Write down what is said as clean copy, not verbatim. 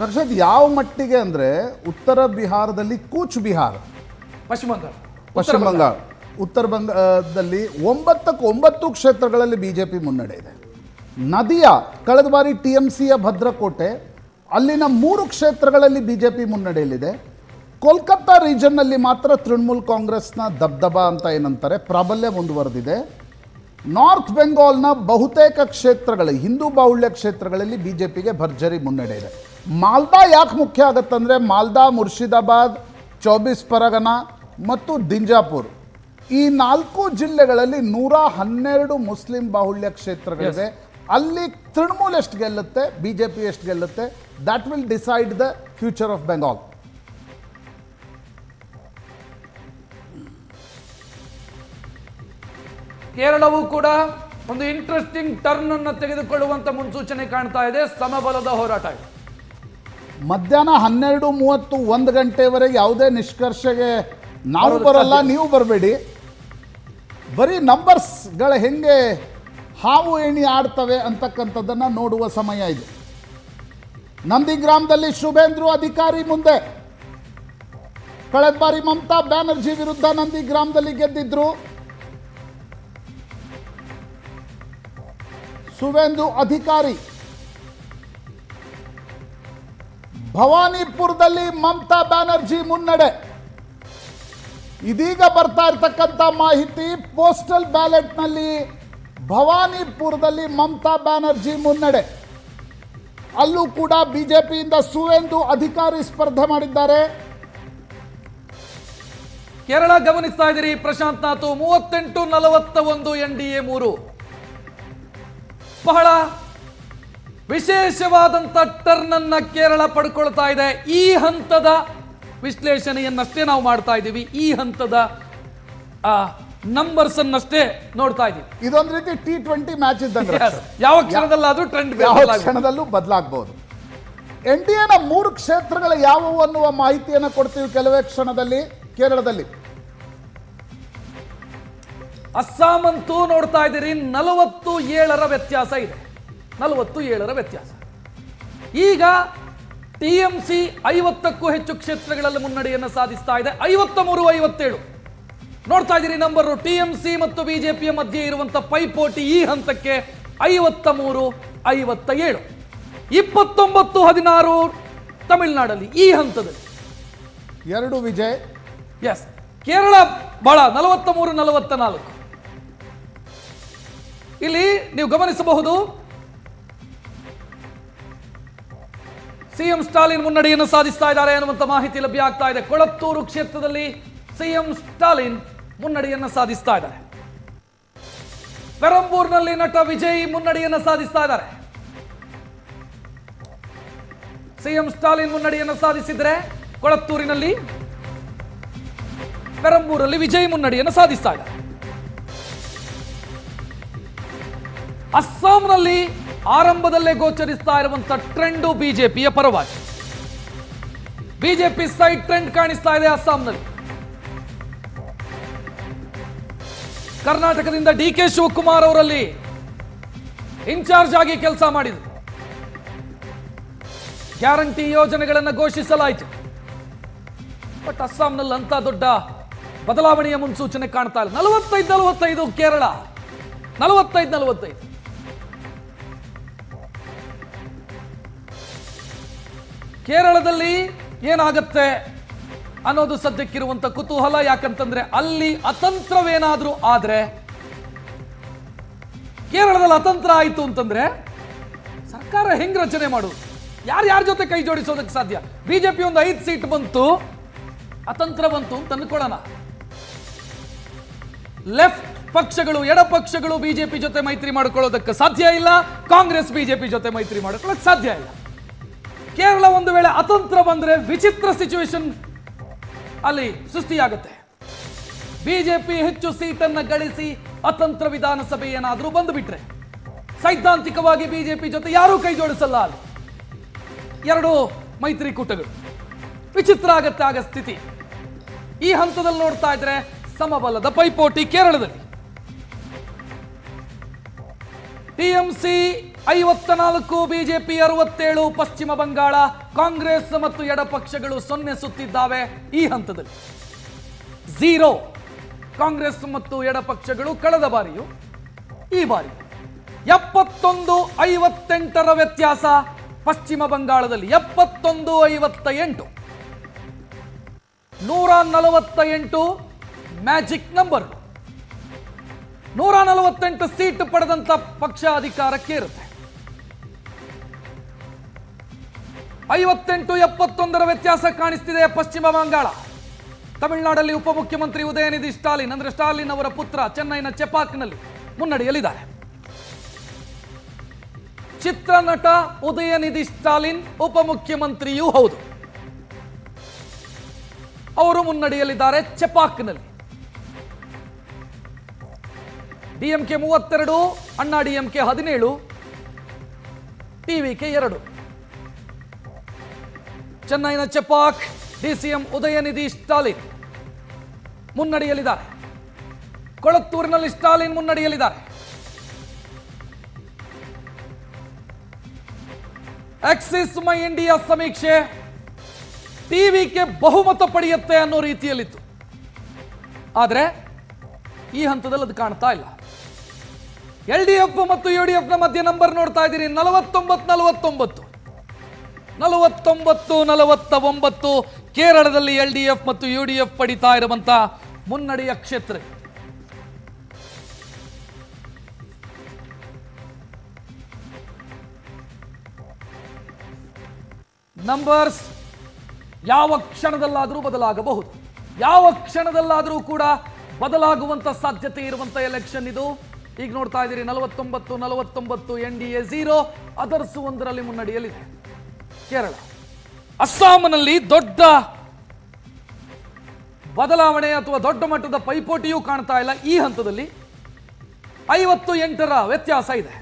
ಹರ್ಷದ್, ಯಾವ ಮಟ್ಟಿಗೆ ಅಂದರೆ ಉತ್ತರ ಬಿಹಾರದಲ್ಲಿ ಕೂಚ್ ಬಿಹಾರ್, ಪಶ್ಚಿಮ ಬಂಗಾಳ, ಉತ್ತರ ಬಂಗಾಳದಲ್ಲಿ 9 ಕ್ಷೇತ್ರಗಳಲ್ಲಿ ಬಿಜೆಪಿ ಮುನ್ನಡೆ ಇದೆ. ನದಿಯ ಕಳೆದ ಬಾರಿ TMCಯ ಭದ್ರಕೋಟೆ, ಅಲ್ಲಿನ 3 ಕ್ಷೇತ್ರಗಳಲ್ಲಿ ಬಿಜೆಪಿ ಮುನ್ನಡೆಯಲ್ಲಿದೆ. ಕೋಲ್ಕತ್ತಾ ರೀಜನ್ನಲ್ಲಿ ಮಾತ್ರ ತೃಣಮೂಲ್ ಕಾಂಗ್ರೆಸ್ನ ದಬ್ದಬ ಅಂತ ಏನಂತಾರೆ ಪ್ರಾಬಲ್ಯ ಮುಂದುವರೆದಿದೆ. ನಾರ್ತ್ ಬೆಂಗಾಲ್ನ ಬಹುತೇಕ ಕ್ಷೇತ್ರಗಳು, ಹಿಂದೂ ಬಾಹುಳ್ಯ ಕ್ಷೇತ್ರಗಳಲ್ಲಿ ಬಿಜೆಪಿಗೆ ಭರ್ಜರಿ ಮುನ್ನಡೆ ಇದೆ. ಮಾಲ್ದಾ ಯಾಕೆ ಮುಖ್ಯ ಆಗುತ್ತಂದರೆ ಮಾಲ್ದಾ, ಮುರ್ಷಿದಾಬಾದ್, 24 ಪರಗನಾ ಮತ್ತು ದಿಂಜಾಪುರ್, ಈ 4 ಜಿಲ್ಲೆಗಳಲ್ಲಿ 112 ಮುಸ್ಲಿಂ ಬಾಹುಳ್ಯ ಕ್ಷೇತ್ರಗಳಿವೆ. ಅಲ್ಲಿ ತೃಣಮೂಲ್ ಎಷ್ಟು ಗೆಲ್ಲುತ್ತೆ, ಬಿಜೆಪಿ ಎಷ್ಟು ಗೆಲ್ಲುತ್ತೆ, that will decide the future of Bengal. ಕೇರಳವೂ ಕೂಡ ಒಂದು ಇಂಟ್ರೆಸ್ಟಿಂಗ್ ಟರ್ನ್ ಅನ್ನು ತೆಗೆದುಕೊಳ್ಳುವಂತ ಮುನ್ಸೂಚನೆ ಕಾಣ್ತಾ ಇದೆ. ಸಮಬಲದ ಹೋರಾಟ. ಮಧ್ಯಾಹ್ನ 12:30 1 ಗಂಟೆವರೆಗೆ ಯಾವುದೇ ನಿಷ್ಕರ್ಷೆಗೆ ನಾವು ಬರಲ್ಲ, ನೀವು ಬರಬೇಡಿ. ಬರೀ ನಂಬರ್ಸ್ಗಳ ಹೆಂಗೆ ಹಾವು ಏಣಿ ಆಡ್ತವೆ ಅಂತಕ್ಕಂಥದ್ದನ್ನು ನೋಡುವ ಸಮಯ ಇದು. ನಂದಿಗ್ರಾಮದಲ್ಲಿ ಶುಭೇಂದ್ರು ಅಧಿಕಾರಿ ಮುಂದೆ. ಕಳೆದ ಬಾರಿ ಮಮತಾ ಬ್ಯಾನರ್ಜಿ ವಿರುದ್ಧ ನಂದಿಗ್ರಾಮದಲ್ಲಿ ಗೆದ್ದಿದ್ರು. ಶುಭೇಂದು ಅಧಿಕಾರಿ. ಭವಾನಿಪುರದಲ್ಲಿ ಮಮತಾ ಬ್ಯಾನರ್ಜಿ ಮುನ್ನಡೆ. ಇದೀಗ ಬರ್ತಾ ಇರ್ತಕ್ಕಂಥ ಮಾಹಿತಿ, ಪೋಸ್ಟಲ್ ಬ್ಯಾಲೆಟ್ನಲ್ಲಿ ಭವಾನಿಪುರದಲ್ಲಿ ಮಮತಾ ಬ್ಯಾನರ್ಜಿ ಮುನ್ನಡೆ. ಅಲ್ಲೂ ಕೂಡ ಬಿಜೆಪಿಯಿಂದ ಸುವೇಂದು ಅಧಿಕಾರಿ ಸ್ಪರ್ಧೆ ಮಾಡಿದ್ದಾರೆ. ಕೇರಳ ಗಮನಿಸ್ತಾ ಇದ್ದೀರಿ ಪ್ರಶಾಂತ್ ನಾಥ್, 38-41 NDA 3. ಬಹಳ ವಿಶೇಷವಾದಂತ ಟರ್ನ್ ಅನ್ನ ಕೇರಳ ಪಡ್ಕೊಳ್ತಾ ಇದೆ. ಈ ಹಂತದ ವಿಶ್ಲೇಷಣೆಯನ್ನಷ್ಟೇ ನಾವು ಮಾಡ್ತಾ ಇದ್ದೀವಿ, ಈ ಹಂತದ ನಂಬರ್ಸ್ ಅನ್ನಷ್ಟೇ ನೋಡ್ತಾ ಇದ್ದೀವಿ. ಇದೊಂದು ರೀತಿ T20 ಮ್ಯಾಚ್ ಇದ್ದಂಗೆ, ಯಾವ ಕ್ಷಣದಲ್ಲಾದ್ರೂ ಟ್ರೆಂಡ್ ಕ್ಷಣದಲ್ಲೂ ಬದಲಾಗಬಹುದು. NDAನ 3 ಕ್ಷೇತ್ರಗಳ ಯಾವುವು ಅನ್ನುವ ಮಾಹಿತಿಯನ್ನು ಕೊಡ್ತೀವಿ ಕೆಲವೇ ಕ್ಷಣದಲ್ಲಿ. ಕೇರಳದಲ್ಲಿ ಅಸ್ಸಾಂ ಅಂತೂ ನೋಡ್ತಾ ಇದ್ದೀರಿ 47ರ ವ್ಯತ್ಯಾಸ ಇದೆ. 47ರ ವ್ಯತ್ಯಾಸ. ಈಗ TMC 50ಕ್ಕೂ ಹೆಚ್ಚು ಕ್ಷೇತ್ರಗಳಲ್ಲಿ ಮುನ್ನಡೆಯನ್ನು ಸಾಧಿಸ್ತಾ ಇದೆ. 53-57 ನೋಡ್ತಾ ಇದ್ದೀರಿ ನಂಬರು. TMC ಮತ್ತು ಬಿಜೆಪಿಯ ಮಧ್ಯೆ ಇರುವಂತಹ ಪೈಪೋಟಿ ಈ ಹಂತಕ್ಕೆ 53-57. 29-16 ತಮಿಳುನಾಡಲ್ಲಿ ಈ ಹಂತದಲ್ಲಿ 2 ವಿಜಯ್. ಎಸ್, ಕೇರಳ ಬಹಳ 43-44. ಇಲ್ಲಿ ನೀವು ಗಮನಿಸಬಹುದು, ಸಿಎಂ ಸ್ಟಾಲಿನ್ ಮುನ್ನಡೆಯನ್ನು ಸಾಧಿಸ್ತಾ ಇದ್ದಾರೆ ಅನ್ನುವಂಥ ಮಾಹಿತಿ ಲಭ್ಯ ಆಗ್ತಾ ಇದೆ. ಕೊಳತ್ತೂರು ಕ್ಷೇತ್ರದಲ್ಲಿ ಸಿಎಂ ಸ್ಟಾಲಿನ್ ಮುನ್ನಡೆಯನ್ನು ಸಾಧಿಸ್ತಾ ಇದ್ದಾರೆ. ಪೆರಂಬೂರ್ನಲ್ಲಿ ನಟ ವಿಜಯ್ ಮುನ್ನಡೆಯನ್ನು ಸಾಧಿಸ್ತಾ ಇದ್ದಾರೆ. ಸಿಎಂ ಸ್ಟಾಲಿನ್ ಮುನ್ನಡೆಯನ್ನು ಸಾಧಿಸಿದರೆ ಕೊಳತ್ತೂರಿನಲ್ಲಿ, ಪೆರಂಬೂರಲ್ಲಿ ವಿಜಯ್ ಮುನ್ನಡೆಯನ್ನು ಸಾಧಿಸ್ತಾ ಇದ್ದಾರೆ. ಅಸ್ಸಾಂನಲ್ಲಿ ಆರಂಭದಲ್ಲೇ ಗೋಚರಿಸ್ತಾ ಇರುವಂತಹ ಟ್ರೆಂಡ್ ಬಿಜೆಪಿಯ ಪರವಾಗಿ. ಬಿಜೆಪಿ ಸೈಡ್ ಟ್ರೆಂಡ್ ಕಾಣಿಸ್ತಾ ಇದೆ ಅಸ್ಸಾಂನಲ್ಲಿ. ಕರ್ನಾಟಕದಿಂದ DK ಶಿವಕುಮಾರ್ ಅವರಲ್ಲಿ ಇನ್ಚಾರ್ಜ್ ಆಗಿ ಕೆಲಸ ಮಾಡಿದರು. ಗ್ಯಾರಂಟಿ ಯೋಜನೆಗಳನ್ನು ಘೋಷಿಸಲಾಯಿತು. ಬಟ್ ಅಸ್ಸಾಂನಲ್ಲಿ ಅಂತ ದೊಡ್ಡ ಬದಲಾವಣೆಯ ಮುನ್ಸೂಚನೆ ಕಾಣ್ತಾ ಇಲ್ಲ. 45-45 ಕೇರಳ, 45-45. ಕೇರಳದಲ್ಲಿ ಏನಾಗತ್ತೆ ಅನ್ನೋದು ಸದ್ಯಕ್ಕಿರುವಂತ ಕುತೂಹಲ. ಯಾಕಂತಂದ್ರೆ ಅಲ್ಲಿ ಅತಂತ್ರವೇನಾದ್ರೂ ಆದ್ರೆ, ಕೇರಳದಲ್ಲಿ ಅತಂತ್ರ ಆಯಿತು ಅಂತಂದ್ರೆ ಸರ್ಕಾರ ಹೆಂಗ್ ರಚನೆ ಮಾಡುದು, ಯಾರ್ಯಾರ ಜೊತೆ ಕೈ ಜೋಡಿಸೋದಕ್ಕೆ ಸಾಧ್ಯ? ಬಿಜೆಪಿ ಒಂದು 5 ಸೀಟ್ ಬಂತು, ಅತಂತ್ರ ಬಂತು ಅಂತ ಅನ್ಕೊಳ್ಳೋಣ. ಲೆಫ್ಟ್ ಪಕ್ಷಗಳು, ಎಡ ಪಕ್ಷಗಳು ಬಿಜೆಪಿ ಜೊತೆ ಮೈತ್ರಿ ಮಾಡಿಕೊಳ್ಳೋದಕ್ಕೆ ಸಾಧ್ಯ ಇಲ್ಲ. ಕಾಂಗ್ರೆಸ್ ಬಿಜೆಪಿ ಜೊತೆ ಮೈತ್ರಿ ಮಾಡಿಕೊಳ್ಳೋಕೆ ಸಾಧ್ಯ ಇಲ್ಲ. ಕೇರಳ ಒಂದು ವೇಳೆ ಅತಂತ್ರ ಬಂದ್ರೆ ವಿಚಿತ್ರ ಸಿಚುವೇಶನ್ ಅಲ್ಲಿ ಸೃಷ್ಟಿಯಾಗುತ್ತೆ. ಬಿಜೆಪಿ ಹೆಚ್ಚು ಸೀಟನ್ನು ಗಳಿಸಿ ಅತಂತ್ರ ವಿಧಾನಸಭೆ ಏನಾದರೂ ಬಂದುಬಿಟ್ರೆ ಸೈದ್ಧಾಂತಿಕವಾಗಿ ಬಿಜೆಪಿ ಜೊತೆ ಯಾರೂ ಕೈ ಜೋಡಿಸಲ್ಲ. ಅಲ್ಲಿ 2 ಮೈತ್ರಿಕೂಟಗಳು, ವಿಚಿತ್ರ ಆಗತ್ತೆ ಆಗ ಸ್ಥಿತಿ. ಈ ಹಂತದಲ್ಲಿ ನೋಡ್ತಾ ಇದ್ರೆ ಸಮಬಲದ ಪೈಪೋಟಿ ಕೇರಳದಲ್ಲಿ. TMC 54 ಬಿಜೆಪಿ 67 ಪಶ್ಚಿಮ ಬಂಗಾಳ ಕಾಂಗ್ರೆಸ್ ಮತ್ತು ಎಡಪಕ್ಷಗಳು 0 ಸುತ್ತಿದ್ದಾವೆ ಈ ಹಂತದಲ್ಲಿ 0 ಕಾಂಗ್ರೆಸ್ ಮತ್ತು ಎಡಪಕ್ಷಗಳು ಕಳೆದ ಬಾರಿಯು ಈ ಬಾರಿ 71-58 ವ್ಯತ್ಯಾಸ ಪಶ್ಚಿಮ ಬಂಗಾಳದಲ್ಲಿ 71-58 148 ಮ್ಯಾಜಿಕ್ ನಂಬರ್ 148 ಸೀಟ್ ಪಡೆದಂತ ಪಕ್ಷ ಅಧಿಕಾರಕ್ಕೆ ಇರುತ್ತೆ 58-71 ವ್ಯತ್ಯಾಸ ಕಾಣಿಸ್ತಿದೆ ಪಶ್ಚಿಮ ಬಂಗಾಳ ತಮಿಳುನಾಡಲ್ಲಿ ಉಪಮುಖ್ಯಮಂತ್ರಿ ಉದಯನಿಧಿ ಸ್ಟಾಲಿನ್ ಅಂದ್ರೆ ಸ್ಟಾಲಿನ್ ಅವರ ಪುತ್ರ ಚೆನ್ನೈನ ಚೆಪಾಕ್ನಲ್ಲಿ ಮುನ್ನಡೆಯಲಿದ್ದಾರೆ ಚಿತ್ರನಟ ಉದಯನಿಧಿ ಸ್ಟಾಲಿನ್ ಉಪಮುಖ್ಯಮಂತ್ರಿಯೂ ಹೌದು ಅವರು ಮುನ್ನಡೆಯಲಿದ್ದಾರೆ ಚೆಪಾಕ್ನಲ್ಲಿ ಡಿಎಂಕೆ 32 ಅಣ್ಣಾ ಡಿಎಂಕೆ 17 ಟಿವಿಕೆ 2 ಚೆನ್ನೈನ ಚೆಪಾಕ್ ಡಿಸಿಎಂ ಉದಯನಿಧಿ ಸ್ಟಾಲಿನ್ ಮುನ್ನಡೆಯಲಿದ್ದಾರೆ ಕೊಳತ್ತೂರಿನಲ್ಲಿ ಸ್ಟಾಲಿನ್ ಮುನ್ನಡೆಯಲಿದ್ದಾರೆ ಆಕ್ಸಿಸ್ ಮೈ ಇಂಡಿಯಾ ಸಮೀಕ್ಷೆ ಟಿವಿಕೆ ಬಹುಮತ ಪಡೆಯುತ್ತೆ ಅನ್ನೋ ರೀತಿಯಲ್ಲಿತ್ತು ಆದರೆ ಈ ಹಂತದಲ್ಲಿ ಅದು ಕಾಣ್ತಾ ಇಲ್ಲ ಎಲ್ಡಿಎಫ್ ಮತ್ತು ಯುಡಿಎಫ್ ನ ಮಧ್ಯೆ ನಂಬರ್ ನೋಡ್ತಾ ಇದ್ದೀರಿ 49-49 ಕೇರಳದಲ್ಲಿ ಎಲ್ಡಿಎಫ್ ಮತ್ತು ಯುಡಿಎಫ್ ಪಡಿತಾ ಇರುವಂತ ಮುನ್ನಡೆಯ ಕ್ಷೇತ್ರ ನಂಬರ್ಸ್ ಯಾವ ಕ್ಷಣದಲ್ಲಾದರೂ ಬದಲಾಗಬಹುದು ಯಾವ ಕ್ಷಣದಲ್ಲಾದರೂ ಕೂಡ ಬದಲಾಗುವಂತ ಸಾಧ್ಯತೆ ಇರುವಂತ ಎಲೆಕ್ಷನ್ ಇದು ಈಗ ನೋಡ್ತಾ ಇದ್ದೀರಿ 49-49 ಎನ್ಡಿಎ 0 ಅದರ್ಸ್ 1ರಲ್ಲಿ ಮುನ್ನಡೆಯಲಿದೆ ಕೇರಳ ಅಸ್ಸಾಂನಲ್ಲಿ ದೊಡ್ಡ ಬದಲಾವಣೆ ಅಥವಾ ದೊಡ್ಡ ಮಟ್ಟದ ಪೈಪೋಟಿಯೂ ಕಾಣ್ತಾ ಇಲ್ಲ ಈ ಹಂತದಲ್ಲಿ 58ರ ವ್ಯತ್ಯಾಸ ಇದೆ